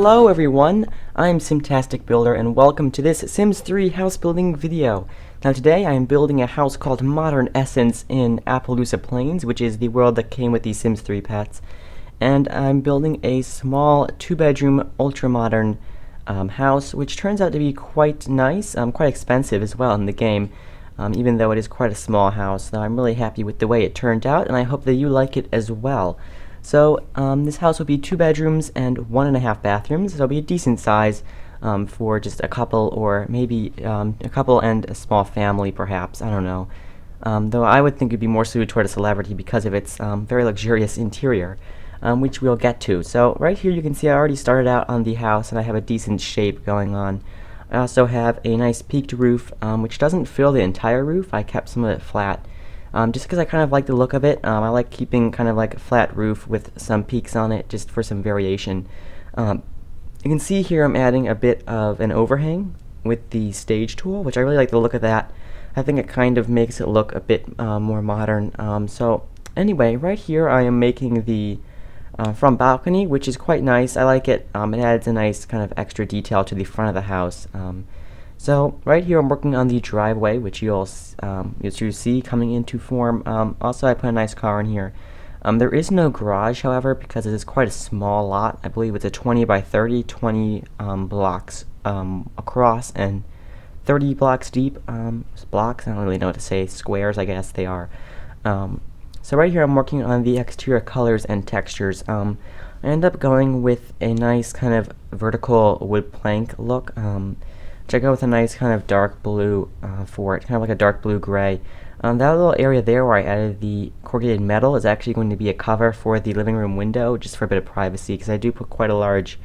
Hello everyone, I'm Simtastic Builder and welcome to this Sims 3 house building video. Now today I am building a house called Modern Essence in Appaloosa Plains, which is the world that came with the Sims 3 pets. And I'm building a small 2-bedroom ultra-modern house, which turns out to be quite nice, quite expensive as well in the game, even though it is quite a small house. Now I'm really happy with the way it turned out and I hope that you like it as well. So this house will be 2 bedrooms and 1.5 bathrooms. It'll be a decent size for just a couple, or maybe a couple and a small family perhaps, I don't know. Though I would think it'd be more suited toward a celebrity because of its very luxurious interior, which we'll get to. So right here you can see I already started out on the house and I have a decent shape going on. I also have a nice peaked roof, which doesn't fill the entire roof. I kept some of it flat. Just because I kind of like the look of it. I like keeping kind of like a flat roof with some peaks on it just for some variation. You can see here I'm adding a bit of an overhang with the stage tool, which I really like the look of that. I think it kind of makes it look a bit more modern. So anyway, right here I am making the front balcony, which is quite nice. I like it. It adds a nice kind of extra detail to the front of the house. So right here I'm working on the driveway, which you'll see coming into form. Also I put a nice car in here. There is no garage, however, because it is quite a small lot. I believe it's a 20 by 30, 20 blocks across and 30 blocks deep. Blocks, I don't really know what to say, squares I guess they are. So right here I'm working on the exterior colors and textures. I end up going with a nice kind of vertical wood plank look. Which I go with a nice kind of dark blue for it, kind of like a dark blue gray. That little area there where I added the corrugated metal is actually going to be a cover for the living room window, just for a bit of privacy, because I do put quite a large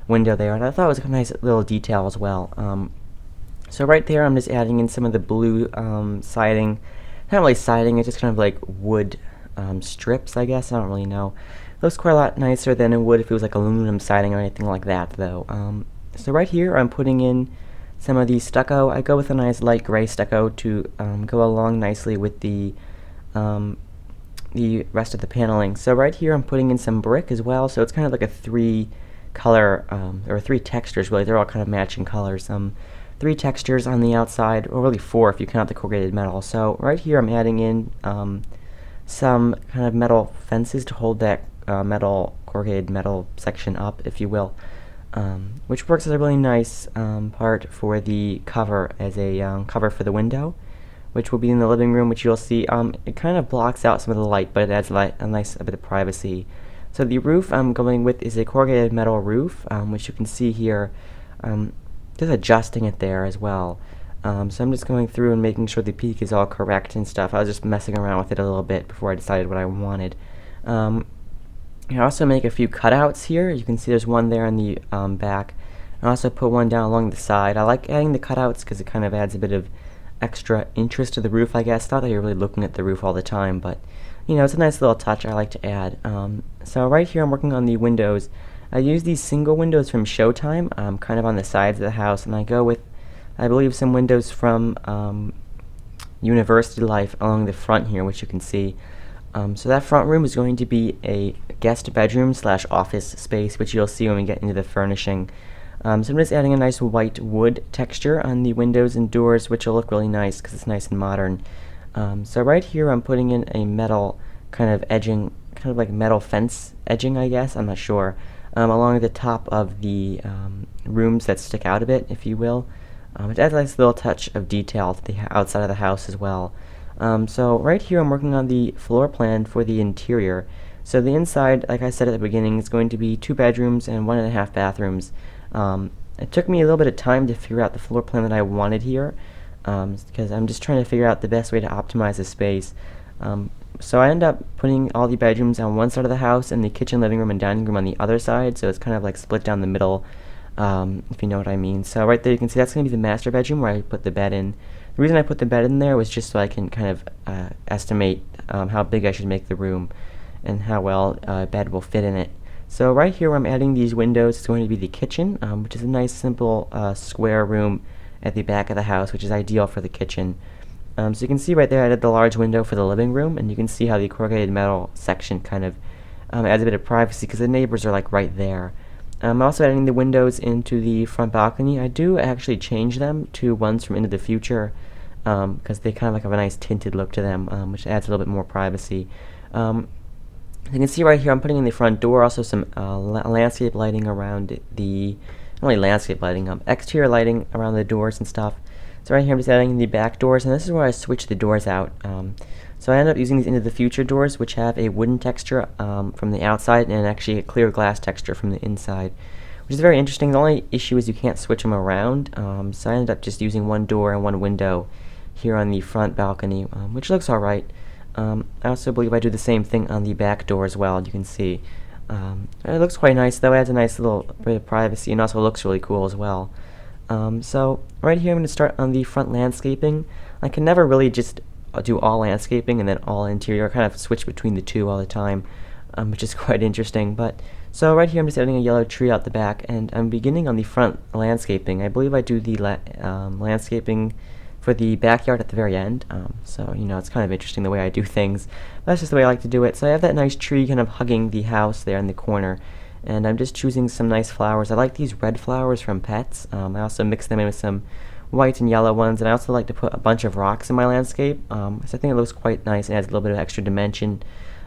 window there, and I thought it was a nice little detail as well. So right there I'm just adding in some of the blue siding. Not really siding, it's just kind of like wood strips, I guess, I don't really know. It looks quite a lot nicer than it would if it was like aluminum siding or anything like that, though. So right here I'm putting in some of the stucco. I go with a nice light gray stucco to go along nicely with the rest of the paneling. So right here I'm putting in some brick as well, so it's kind of like a 3 color, or 3 textures really, they're all kind of matching colors. 3 textures on the outside, or really 4 if you count the corrugated metal. So right here I'm adding in some kind of metal fences to hold that corrugated metal section up, if you will. Which works as a really nice part for the cover, as a cover for the window, which will be in the living room, which you'll see. It kind of blocks out some of the light, but it adds a nice bit of privacy. So the roof I'm going with is a corrugated metal roof, which you can see here. Just adjusting it there as well. So I'm just going through and making sure the peak is all correct and stuff. I was just messing around with it a little bit before I decided what I wanted. I also make a few cutouts here. You can see there's one there in the back. I also put one down along the side. I like adding the cutouts because it kind of adds a bit of extra interest to the roof, I guess. Not that you're really looking at the roof all the time, but you know, it's a nice little touch I like to add. So right here I'm working on the windows. I use these single windows from Showtime, kind of on the sides of the house, and I go with, I believe, some windows from University Life along the front here, which you can see. So that front room is going to be a guest bedroom / office space, which you'll see when we get into the furnishing. So I'm just adding a nice white wood texture on the windows and doors, which will look really nice because it's nice and modern. So right here I'm putting in a metal kind of edging, kind of like metal fence edging, I guess, I'm not sure, along the top of the rooms that stick out a bit, if you will. It adds a nice little touch of detail to the outside of the house as well. So right here I'm working on the floor plan for the interior. So the inside, like I said at the beginning, is going to be 2 bedrooms and 1.5 bathrooms. It took me a little bit of time to figure out the floor plan that I wanted here, because I'm just trying to figure out the best way to optimize the space. So I end up putting all the bedrooms on one side of the house and the kitchen, living room, and dining room on the other side, so it's kind of like split down the middle, if you know what I mean. So right there you can see that's going to be the master bedroom where I put the bed in. The reason I put the bed in there was just so I can kind of estimate how big I should make the room and how well a bed will fit in it. So right here where I'm adding these windows is going to be the kitchen, which is a nice simple square room at the back of the house, which is ideal for the kitchen. So you can see right there I did the large window for the living room, and you can see how the corrugated metal section kind of adds a bit of privacy because the neighbors are like right there. I'm also adding the windows into the front balcony. I do actually change them to ones from Into the Future because they kind of like have a nice tinted look to them, which adds a little bit more privacy. You can see right here I'm putting in the front door also some landscape lighting around the, not only landscape lighting, exterior lighting around the doors and stuff. So right here I'm just adding the back doors, and this is where I switch the doors out. So I end up using these Into the Future doors, which have a wooden texture from the outside and actually a clear glass texture from the inside, which is very interesting. The only issue is you can't switch them around, so I ended up just using one door and one window here on the front balcony, which looks alright. I also believe I do the same thing on the back door as well. You can see it looks quite nice, though. It adds a nice little bit of privacy and also looks really cool as well. So right here I'm going to start on the front landscaping. I can never really just do all landscaping and then all interior. I kind of switch between the two all the time, which is quite interesting. But so right here I'm just adding a yellow tree out the back, and I'm beginning on the front landscaping. I believe I do the landscaping for the backyard at the very end. So, you know, it's kind of interesting the way I do things. That's just the way I like to do it. So I have that nice tree kind of hugging the house there in the corner. And I'm just choosing some nice flowers. I like these red flowers from Pets. I also mix them in with some white and yellow ones. And I also like to put a bunch of rocks in my landscape. So I think it looks quite nice and adds a little bit of extra dimension.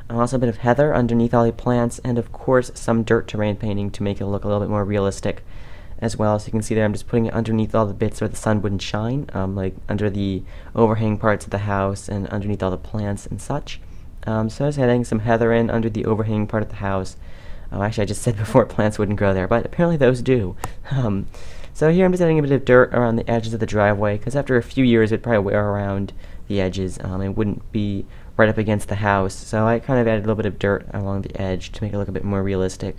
Also a bit of heather underneath all the plants. And of course some dirt terrain painting to make it look a little bit more realistic as well. So you can see there I'm just putting it underneath all the bits where the sun wouldn't shine, like under the overhang parts of the house and underneath all the plants and such. So I was adding some heather in under the overhang part of the house. Actually, I just said before plants wouldn't grow there, but apparently those do. So here I'm just adding a bit of dirt around the edges of the driveway, because after a few years it'd probably wear around the edges. It wouldn't be right up against the house, so I kind of added a little bit of dirt along the edge to make it look a bit more realistic.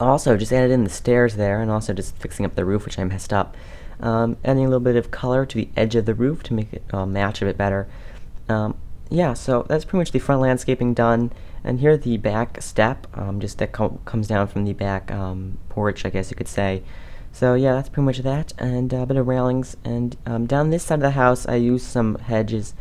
Also, just added in the stairs there, and also just fixing up the roof, which I messed up. Adding a little bit of color to the edge of the roof to make it match a bit better. Yeah, so that's pretty much the front landscaping done. And here the back step, just that comes down from the back porch, I guess you could say. So yeah, that's pretty much that, and a bit of railings. And down this side of the house, I used some hedges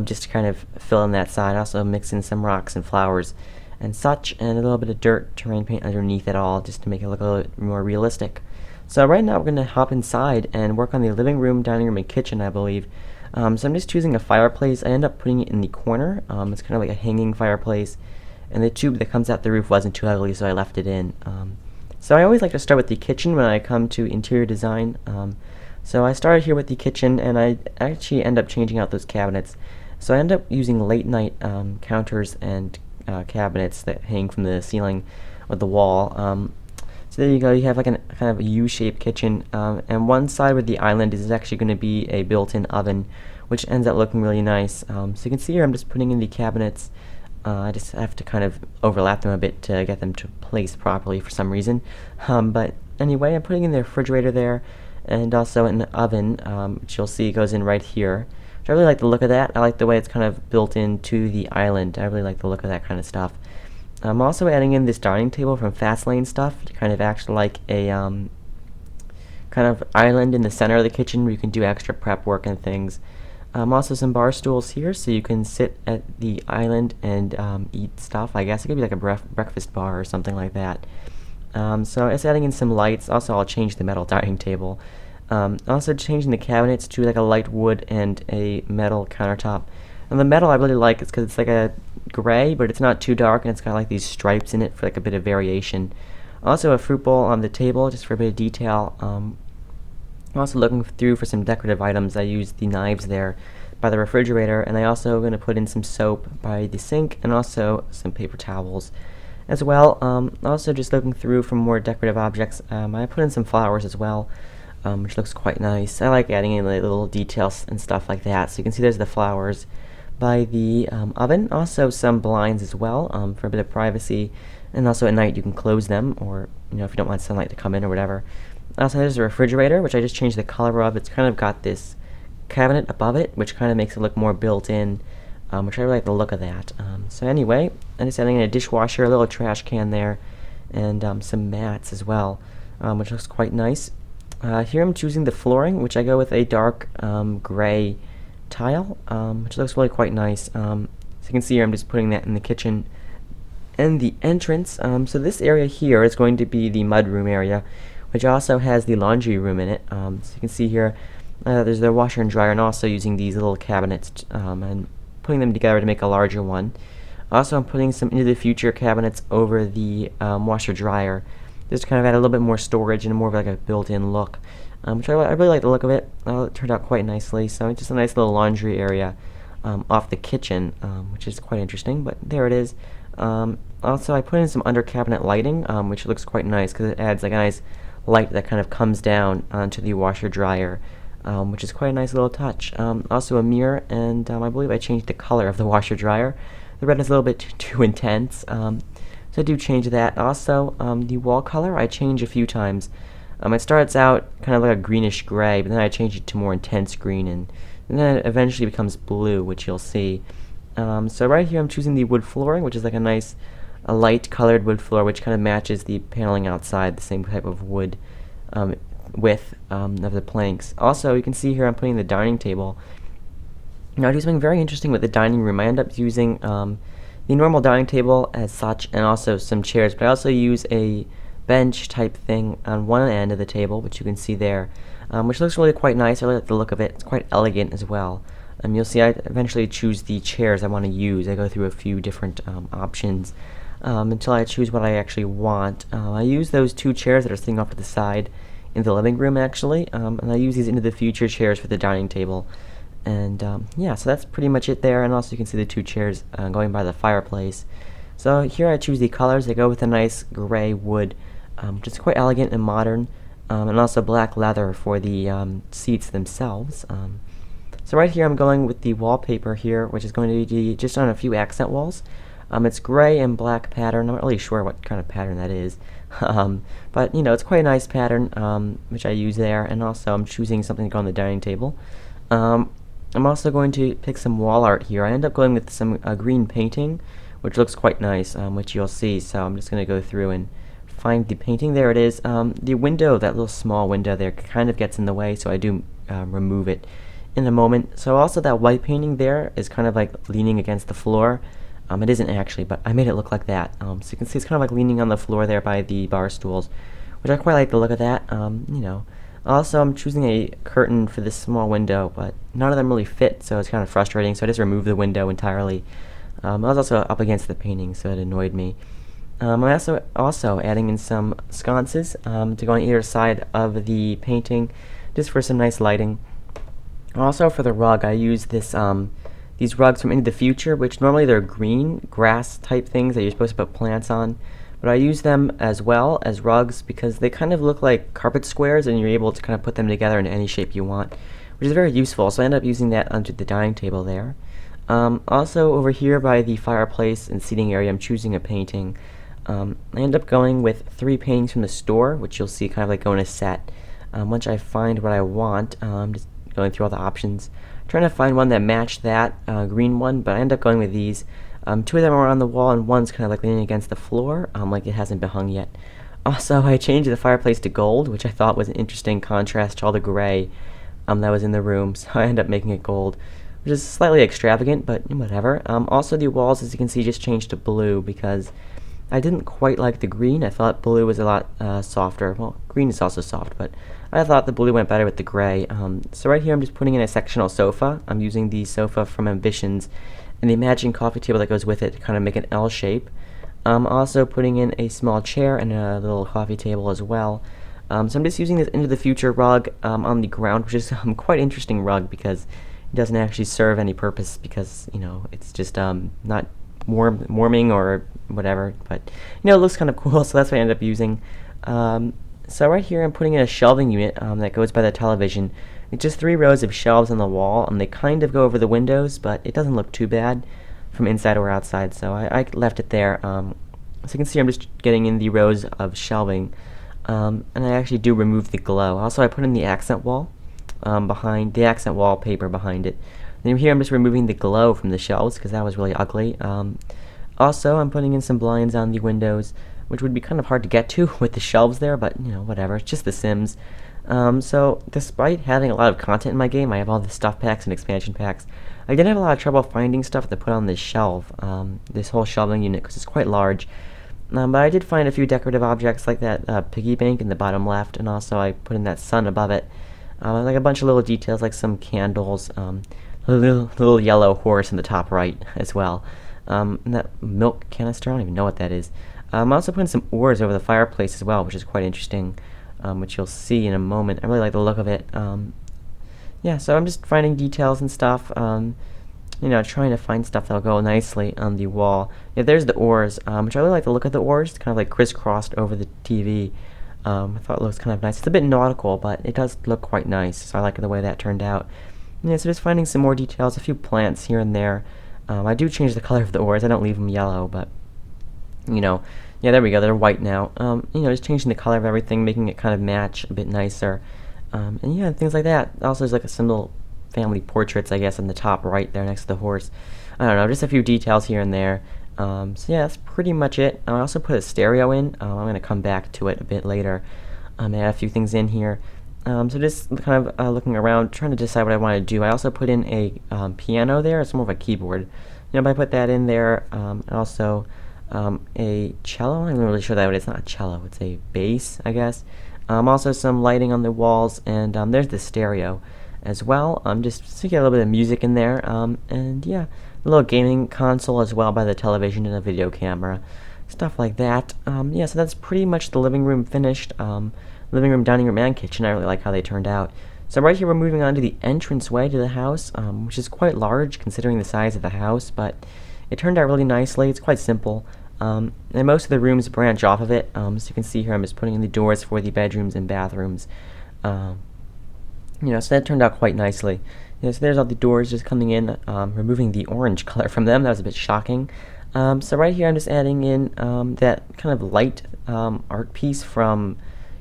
just to kind of fill in that side. I also mix in some rocks and flowers and such, and a little bit of dirt terrain paint underneath it all, just to make it look a little bit more realistic. So right now we're going to hop inside and work on the living room, dining room, and kitchen, I believe. So I'm just choosing a fireplace. I end up putting it in the corner. It's kind of like a hanging fireplace, and the tube that comes out the roof wasn't too ugly, so I left it in. So I always like to start with the kitchen when I come to interior design. So I started here with the kitchen, and I actually end up changing out those cabinets. So I end up using late night counters and cabinets that hang from the ceiling or the wall. So there you go, you have like a kind of a U-shaped kitchen, and one side with the island is actually going to be a built-in oven, which ends up looking really nice. So you can see here I'm just putting in the cabinets. I just have to kind of overlap them a bit to get them to place properly for some reason. But anyway, I'm putting in the refrigerator there, and also an oven, which you'll see goes in right here. I really like the look of that. I like the way it's kind of built into the island. I really like the look of that kind of stuff. I'm also adding in this dining table from Fastlane stuff to kind of act like a kind of island in the center of the kitchen where you can do extra prep work and things. Also some bar stools here so you can sit at the island and eat stuff. I guess it could be like a breakfast bar or something like that. So it's adding in some lights. Also, I'll change the metal dining table. Also changing the cabinets to like a light wood and a metal countertop. And the metal I really like is because it's like a gray, but it's not too dark, and it's got like these stripes in it for like a bit of variation. Also a fruit bowl on the table just for a bit of detail. I'm also looking through for some decorative items. I used the knives there by the refrigerator, and I also going to put in some soap by the sink and also some paper towels as well. Also just looking through for more decorative objects. I put in some flowers as well, which looks quite nice. I like adding in like, little details and stuff like that. So you can see there's the flowers by the oven. Also some blinds as well for a bit of privacy, and also at night you can close them, or you know, if you don't want sunlight to come in or whatever. Also there's a refrigerator, which I just changed the color of. It's kind of got this cabinet above it, which kind of makes it look more built in, which I really like the look of that. So anyway, I'm just adding in a dishwasher, a little trash can there, and some mats as well, which looks quite nice. Here I'm choosing the flooring, which I go with a dark gray tile, which looks really quite nice. So you can see here I'm just putting that in the kitchen And the entrance, so this area here is going to be the mudroom area, which also has the laundry room in it. So you can see here, there's the washer and dryer, and also using these little cabinets and putting them together to make a larger one. Also, I'm putting some into the future cabinets over the washer dryer, just to kind of add a little bit more storage and more of like a built-in look, which I really like the look of it. It turned out quite nicely. So it's just a nice little laundry area off the kitchen, which is quite interesting. But there it is. Also, I put in some under cabinet lighting, which looks quite nice because it adds like a nice light that kind of comes down onto the washer dryer, which is quite a nice little touch. Also a mirror, and I believe I changed the color of the washer dryer. The red is a little bit too intense, so I do change that. Also, the wall color I change a few times. It starts out kind of like a greenish gray, but then I change it to more intense green, and then it eventually becomes blue, which you'll see. So right here I'm choosing the wood flooring, which is like a nice light colored wood floor, which kind of matches the paneling outside, the same type of wood width of the planks. Also, you can see here I'm putting the dining table. Now I do something very interesting with the dining room. I end up using the normal dining table as such, and also some chairs, but I also use a bench type thing on one end of the table, which you can see there, which looks really quite nice. I really like the look of it. It's quite elegant as well. You'll see I eventually choose the chairs I want to use. I go through a few different options until I choose what I actually want. I use those two chairs that are sitting off to the side in the living room actually, and I use these into the future chairs for the dining table. And yeah, so that's pretty much it there. And also you can see the two chairs going by the fireplace. So here I choose the colors. They go with a nice gray wood, which is quite elegant and modern, and also black leather for the seats themselves. So right here I'm going with the wallpaper here, which is going to be just on a few accent walls. It's gray and black pattern. I'm not really sure what kind of pattern that is, but you know, it's quite a nice pattern, which I use there. And also I'm choosing something to go on the dining table. I'm also going to pick some wall art here. I end up going with some green painting, which looks quite nice, which you'll see. So I'm just going to go through and find the painting. There it is. The window, that little small window there, kind of gets in the way, so I do remove it in a moment. So also that white painting there is kind of like leaning against the floor. It isn't actually, but I made it look like that. So you can see it's kind of like leaning on the floor there by the bar stools, which I quite like the look of that. You know. Also, I'm choosing a curtain for this small window, but none of them really fit, so it's kind of frustrating. So I just removed the window entirely. I was also up against the painting, so it annoyed me. I'm also adding in some sconces to go on either side of the painting, just for some nice lighting. Also, for the rug, I use these rugs from Into the Future, which normally they're green grass type things that you're supposed to put plants on. But I use them as well as rugs because they kind of look like carpet squares, and you're able to kind of put them together in any shape you want, which is very useful. So I end up using that under the dining table there. Also over here by the fireplace and seating area, I'm choosing a painting. I end up going with 3 paintings from the store, which you'll see kind of like go in a set. Once I find what I want, just going through all the options, trying to find one that matched that green one, but I end up going with these. 2 of them are on the wall, and one's kind of like leaning against the floor, like it hasn't been hung yet. Also, I changed the fireplace to gold, which I thought was an interesting contrast to all the gray that was in the room, so I ended up making it gold, which is slightly extravagant, but whatever. Also, the walls, as you can see, just changed to blue because I didn't quite like the green. I thought blue was a lot softer. Well, green is also soft, but I thought the blue went better with the gray. So right here I'm just putting in a sectional sofa. I'm using the sofa from Ambitions and the matching coffee table that goes with it to kind of make an L shape. Also putting in a small chair and a little coffee table as well. So I'm just using this Into the Future rug on the ground, which is quite interesting rug because it doesn't actually serve any purpose because, you know, it's just not warming or whatever, but you know, it looks kind of cool, so that's what I ended up using. So right here I'm putting in a shelving unit that goes by the television. It's just 3 rows of shelves on the wall, and they kind of go over the windows, but it doesn't look too bad from inside or outside, so I left it there. So you can see I'm just getting in the rows of shelving, and I actually do remove the glow. Also, I put in the accent wall behind the accent wallpaper behind it. And here I'm just removing the glow from the shelves because that was really ugly. Also, I'm putting in some blinds on the windows, which would be kind of hard to get to with the shelves there, but you know, whatever. It's just The Sims. So despite having a lot of content in my game, I have all the stuff packs and expansion packs. I did have a lot of trouble finding stuff to put on this shelf, this whole shelving unit, because it's quite large. But I did find a few decorative objects like that piggy bank in the bottom left, and also I put in that sun above it. Like a bunch of little details like some candles, a little yellow horse in the top right as well. And that milk canister, I don't even know what that is. I also put in some oars over the fireplace as well, which is quite interesting, which you'll see in a moment. I really like the look of it. Yeah, so I'm just finding details and stuff, trying to find stuff that'll go nicely on the wall. Yeah, there's the oars, which I really like the look of the oars. It's kind of like crisscrossed over the TV. I thought it looks kind of nice. It's a bit nautical, but it does look quite nice, so I like the way that turned out. Yeah, so just finding some more details, a few plants here and there. I do change the color of the oars. I don't leave them yellow, but, yeah, there we go. They're white now. Just changing the color of everything, making it kind of match a bit nicer. And yeah, things like that. Also, there's like some little family portraits, I guess, on the top right there next to the horse. I don't know, just a few details here and there. So yeah, that's pretty much it. I also put a stereo in. I'm going to come back to it a bit later. Add a few things in here. So just kind of looking around, trying to decide what I want to do. I also put in a piano there. It's more of a keyboard. But I put that in there. And also a cello. I'm not really sure that it's not a cello. It's a bass, I guess. Also some lighting on the walls, and there's the stereo as well. Just to get a little bit of music in there. And yeah, a little gaming console as well by the television and a video camera. Stuff like that. Yeah, so that's pretty much the living room finished. Living room, dining room, and kitchen. I really like how they turned out. So right here we're moving on to the entranceway to the house, which is quite large considering the size of the house, but it turned out really nicely. It's quite simple. And most of the rooms branch off of it. So you can see here I'm just putting in the doors for the bedrooms and bathrooms. So that turned out quite nicely. So there's all the doors just coming in, removing the orange color from them. That was a bit shocking. So right here I'm just adding in that kind of light art piece from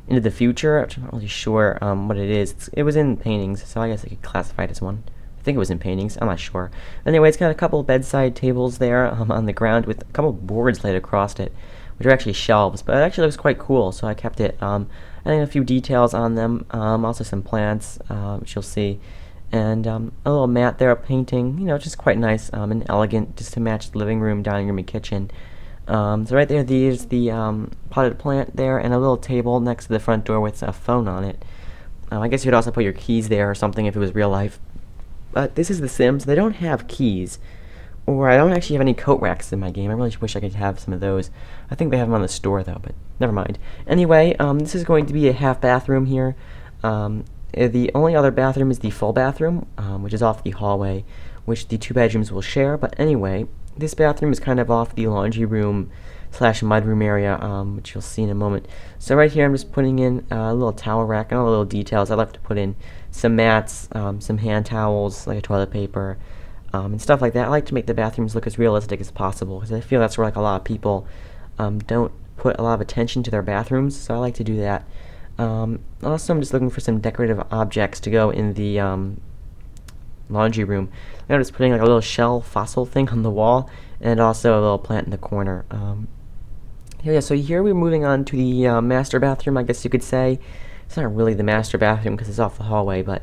Into the Future, which I'm not really sure what it is. It was in paintings, so I guess I could classify it as one. I think it was in paintings, I'm not sure. Anyway, it's got a couple bedside tables there on the ground with a couple boards laid across it, which are actually shelves, but it actually looks quite cool, so I kept it. Adding a few details on them, also some plants, which you'll see, and a little mat there, a painting, just quite nice and elegant, just to match the living room, dining room, and kitchen. So right there, there's the potted plant there, and a little table next to the front door with a phone on it. I guess you could also put your keys there or something if it was real life. But this is The Sims. They don't have keys, or I don't actually have any coat racks in my game. I really wish I could have some of those. I think they have them on the store though, but never mind. Anyway, this is going to be a half bathroom here. The only other bathroom is the full bathroom, which is off the hallway, which the two bedrooms will share. But anyway, this bathroom is kind of off the laundry room / mudroom area, which you'll see in a moment. So right here I'm just putting in a little towel rack and all the little details. I love to put in some mats, some hand towels, like a toilet paper, and stuff like that. I like to make the bathrooms look as realistic as possible, because I feel that's where like a lot of people don't put a lot of attention to their bathrooms, so I like to do that. Also, I'm just looking for some decorative objects to go in the laundry room. I'm just putting like a little shell fossil thing on the wall, and also a little plant in the corner. Yeah, so here we're moving on to the master bathroom, I guess you could say. It's not really the master bathroom because it's off the hallway, but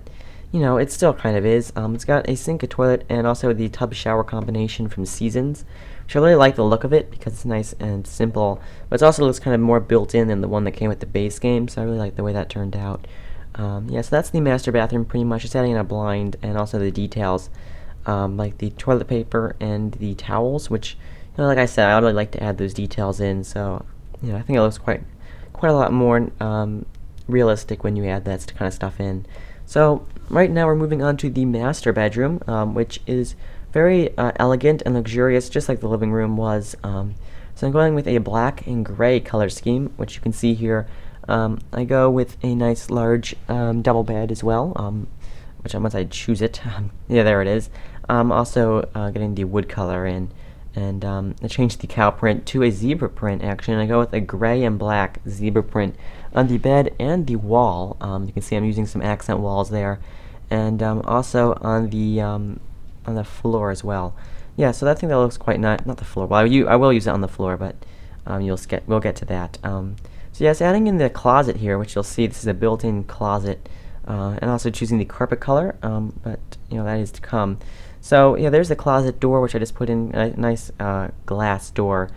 it still kind of is. It's got a sink, a toilet, and also the tub shower combination from Seasons, which I really like the look of it because it's nice and simple, but it also looks kind of more built in than the one that came with the base game, so I really like the way that turned out. Yeah, so that's the master bathroom pretty much. Just adding in a blind and also the details, like the toilet paper and the towels, which, like I said, I really like to add those details in, so I think it looks quite a lot more realistic when you add that kind of stuff in. So right now we're moving on to the master bedroom, which is very elegant and luxurious, just like the living room was. So I'm going with a black and gray color scheme, which you can see here. I go with a nice large double bed as well, which once I choose it, yeah, there it is. Also getting the wood color in, and I changed the cow print to a zebra print actually, and I go with a gray and black zebra print on the bed and the wall. You can see I'm using some accent walls there, and also on the floor as well. Yeah, so I think that looks quite nice. Not the floor. Well, I will use it on the floor, but we'll get to that. So So yes, adding in the closet here, which you'll see this is a built-in closet, and also choosing the carpet color, but that is to come. So yeah, there's the closet door, which I just put in a nice glass door,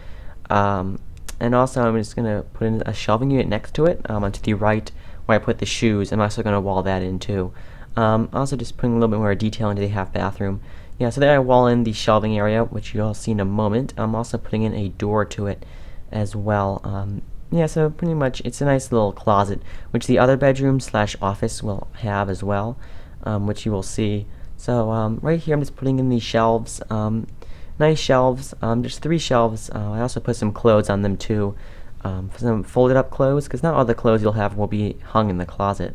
and also I'm just gonna put in a shelving unit next to it, onto the right where I put the shoes. I'm also gonna wall that in too. Also just putting a little bit more detail into the half bathroom. Yeah, so there I wall in the shelving area, which you'll see in a moment. I'm also putting in a door to it as well. Yeah, so pretty much it's a nice little closet, which the other bedroom slash office will have as well, which you will see. So right here I'm just putting in these shelves, nice shelves, just 3 shelves. I also put some clothes on them too, some folded up clothes, because not all the clothes you'll have will be hung in the closet,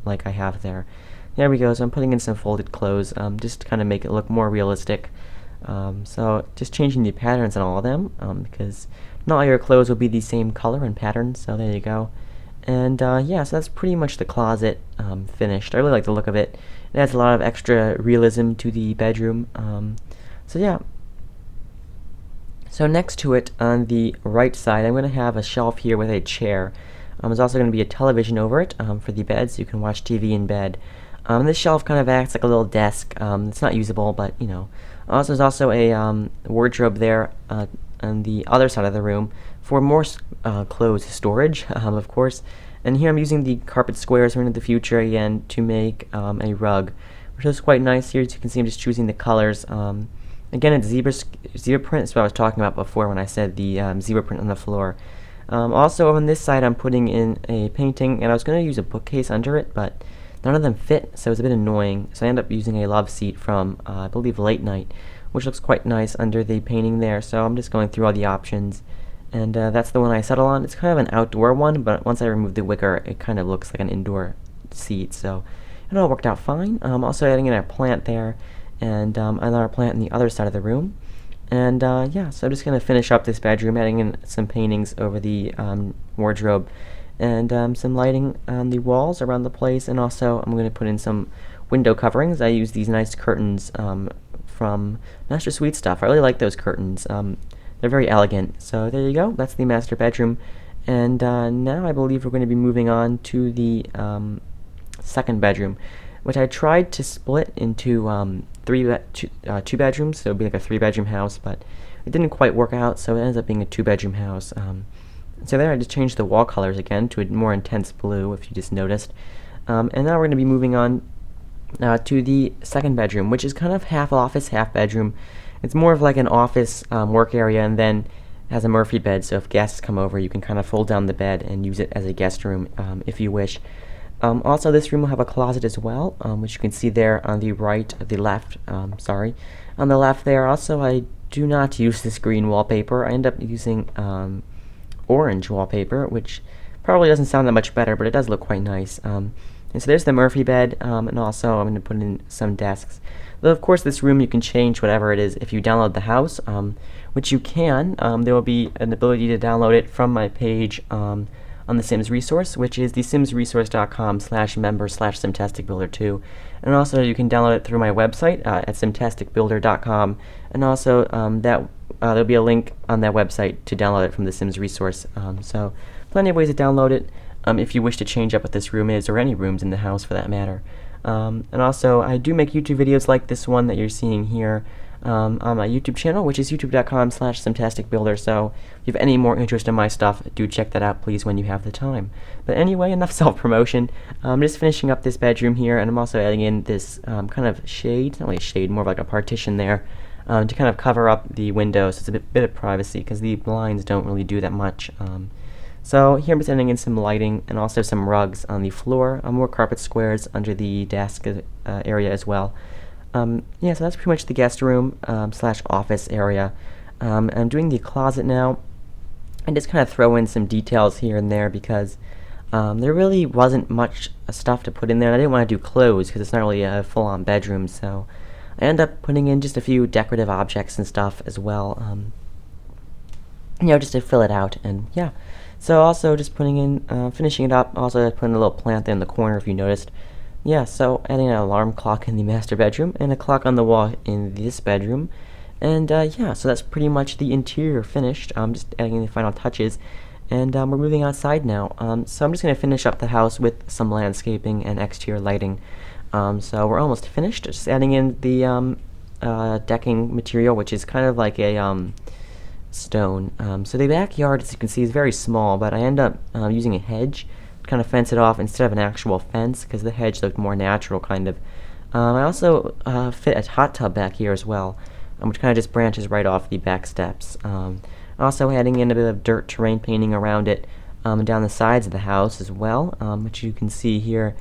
like I have there. There we go, so I'm putting in some folded clothes, just to kind of make it look more realistic. So just changing the patterns on all of them, because not all your clothes will be the same color and pattern, so there you go. And yeah, so that's pretty much the closet finished. I really like the look of it. It adds a lot of extra realism to the bedroom. So yeah. So next to it on the right side, I'm going to have a shelf here with a chair. There's also going to be a television over it for the bed, so you can watch TV in bed. This shelf kind of acts like a little desk. It's not usable, but Also, there's also a wardrobe there on the other side of the room for more clothes storage, of course. And here I'm using the carpet squares from the future again to make a rug, which is quite nice here. As you can see, I'm just choosing the colors. Again, it's zebra print. That's what I was talking about before when I said the zebra print on the floor. Also, on this side, I'm putting in a painting, and I was going to use a bookcase under it, but none of them fit, so it's a bit annoying. So I end up using a love seat from, I believe, Late Night, which looks quite nice under the painting there. So I'm just going through all the options, and that's the one I settle on. It's kind of an outdoor one, but once I remove the wicker, it kind of looks like an indoor seat. So it all worked out fine. Also adding in a plant there, and another plant in the other side of the room. And yeah, so I'm just going to finish up this bedroom, adding in some paintings over the wardrobe, and some lighting on the walls around the place, and also I'm going to put in some window coverings. I use these nice curtains from Master Suite stuff. I really like those curtains. They're very elegant. So there you go. That's the master bedroom. And now I believe we're going to be moving on to the second bedroom, which I tried to split into two bedrooms, so it would be like a 3-bedroom house, but it didn't quite work out, so it ends up being a 2-bedroom house. So there I just changed the wall colors again to a more intense blue, if you just noticed. And now we're going to be moving on to the second bedroom, which is kind of half office, half bedroom. It's more of like an office work area, and then has a Murphy bed, so if guests come over, you can kind of fold down the bed and use it as a guest room if you wish. Also, this room will have a closet as well, which you can see there on the left, on the left there. Also, I do not use this green wallpaper. I end up using orange wallpaper, which probably doesn't sound that much better, but it does look quite nice. And so there's the Murphy bed, and also I'm going to put in some desks. Though, of course, this room you can change whatever it is if you download the house, which you can. There will be an ability to download it from my page on the Sims resource, which is thesimsresource.com/member/simtasticbuilder2. And also you can download it through my website at simtasticbuilder.com. And also there'll be a link on that website to download it from the Sims resource. So plenty of ways to download it if you wish to change up what this room is, or any rooms in the house for that matter. And also I do make YouTube videos like this one that you're seeing here on my YouTube channel, which is youtube.com/simtasticbuilder. So if you have any more interest in my stuff, do check that out, please, when you have the time. But anyway, enough self-promotion. I'm just finishing up this bedroom here, and I'm also adding in this kind of shade, not really a shade, more of like a partition there, to kind of cover up the window, so it's a bit of privacy, because the blinds don't really do that much. So here I'm just adding in some lighting, and also some rugs on the floor, more carpet squares under the desk area as well. Yeah, so that's pretty much the guest room slash office area. I'm doing the closet now, and just kind of throw in some details here and there, because there really wasn't much stuff to put in there. I didn't want to do clothes because it's not really a full-on bedroom, so I end up putting in just a few decorative objects and stuff as well, just to fill it out. And yeah, so also just putting in, finishing it up, also putting a little plant there in the corner if you noticed. Yeah, so adding an alarm clock in the master bedroom, and a clock on the wall in this bedroom. And yeah, so that's pretty much the interior finished. Just adding in the final touches. And we're moving outside now. So I'm just going to finish up the house with some landscaping and exterior lighting. So we're almost finished. Just adding in the decking material, which is kind of like a stone. So the backyard, as you can see, is very small, but I end up using a hedge to kind of fence it off instead of an actual fence because the hedge looked more natural, kind of. I also fit a hot tub back here as well, which kind of just branches right off the back steps. Also adding in a bit of dirt terrain painting around it and down the sides of the house as well, which you can see here.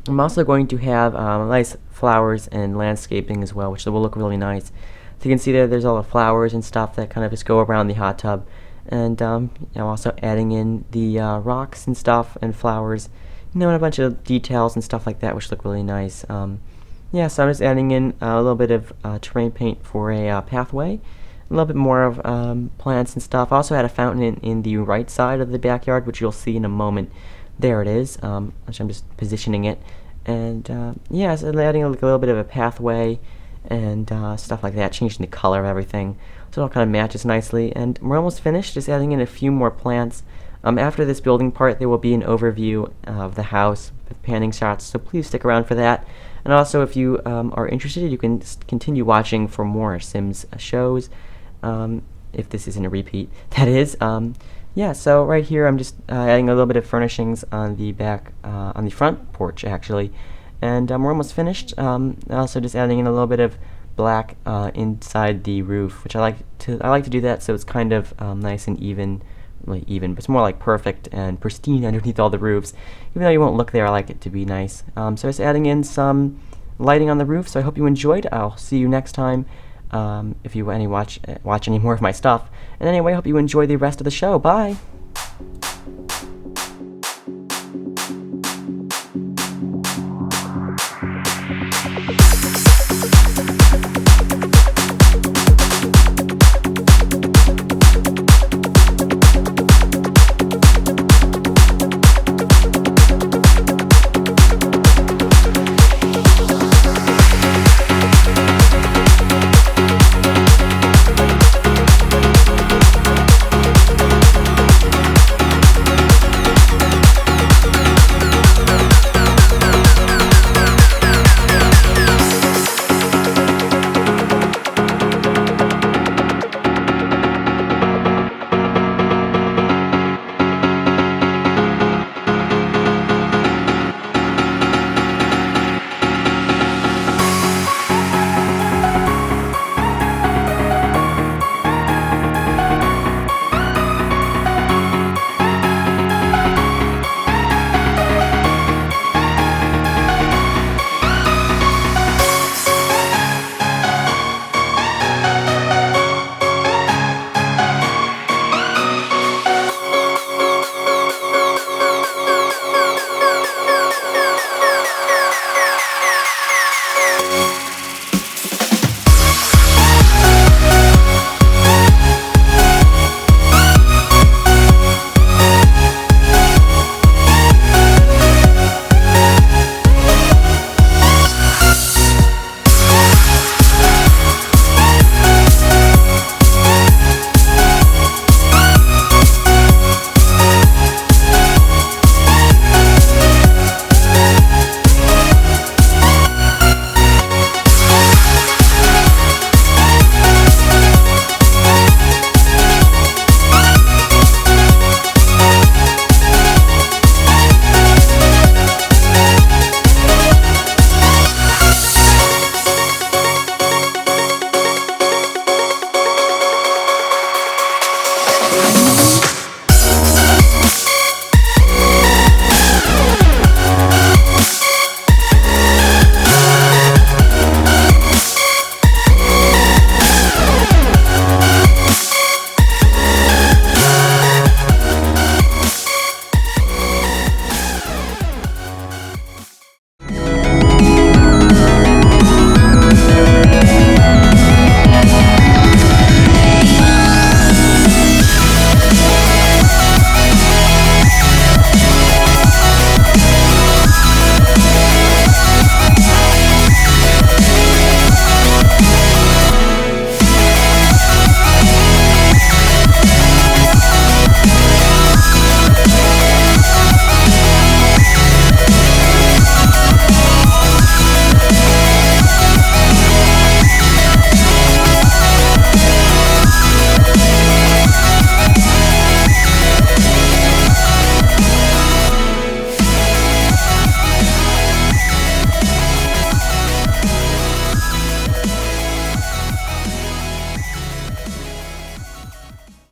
I'm also going to have nice flowers and landscaping as well, which will look really nice. So you can see there's all the flowers and stuff that kind of just go around the hot tub. And also adding in the rocks and stuff and flowers, and a bunch of details and stuff like that, which look really nice. Yeah, so I'm just adding in a little bit of terrain paint for a pathway, a little bit more of plants and stuff. I also had a fountain in the right side of the backyard, which you'll see in a moment. There it is, which I'm just positioning it. And yeah, so adding a little bit of a pathway and stuff like that, changing the color of everything, so it all kind of matches nicely. And we're almost finished, just adding in a few more plants. After this building part, there will be an overview of the house with panning shots, so please stick around for that. And also, if you are interested, you can continue watching for more Sims shows, if this isn't a repeat, that is. Yeah, so right here I'm just adding a little bit of furnishings on the back, on the front porch actually, and we're almost finished. Also just adding in a little bit of black inside the roof, which I like to do that so it's kind of nice and even, really even, but it's more like perfect and pristine underneath all the roofs. Even though you won't look there, I like it to be nice. So just adding in some lighting on the roof. So I hope you enjoyed. I'll see you next time. If you watch any more of my stuff. And anyway, I hope you enjoy the rest of the show. Bye!